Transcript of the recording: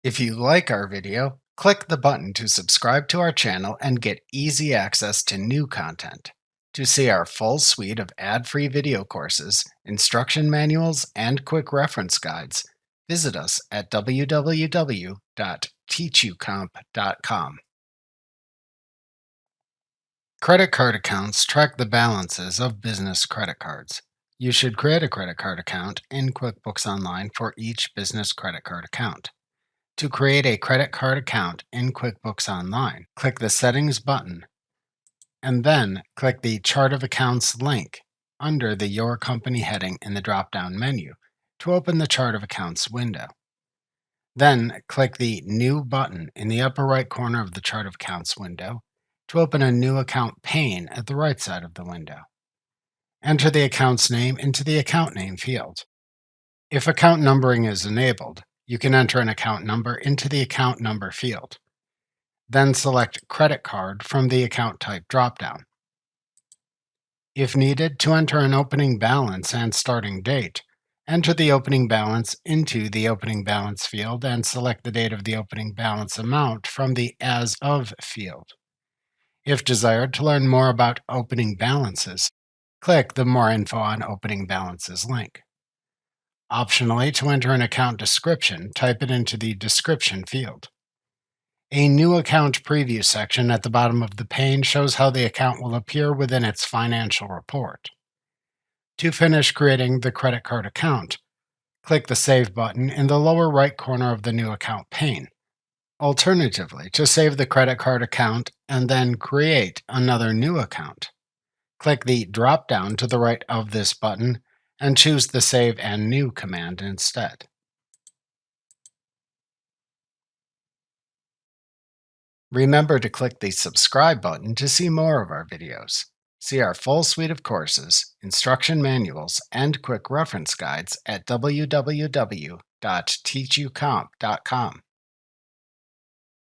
If you like our video, click the button to subscribe to our channel and get easy access to new content. To see our full suite of ad-free video courses, instruction manuals, and quick reference guides, visit us at www.teachucomp.com. Credit card accounts track the balances of business credit cards. You should create a credit card account in QuickBooks Online for each business credit card account. To create a credit card account in QuickBooks Online, click the Settings button and then click the Chart of Accounts link under the Your Company heading in the drop-down menu to open the Chart of Accounts window. Then click the New button in the upper right corner of the Chart of Accounts window to open a new account pane at the right side of the window. Enter the account's name into the Account Name field. If account numbering is enabled, you can enter an account number into the Account Number field. Then select Credit Card from the Account Type dropdown. If needed to enter an opening balance and starting date, enter the opening balance into the Opening Balance field and select the date of the opening balance amount from the As Of field. If desired to learn more about opening balances, click the More Info on Opening Balances link. Optionally, to enter an account description, type it into the Description field. A New Account Preview section at the bottom of the pane shows how the account will appear within its financial report. To finish creating the credit card account, click the Save button in the lower right corner of the New Account pane. Alternatively, to save the credit card account and then create another new account, click the drop-down to the right of this button and choose the Save and New command instead. Remember to click the subscribe button to see more of our videos. See our full suite of courses, instruction manuals, and quick reference guides at www.teachucomp.com.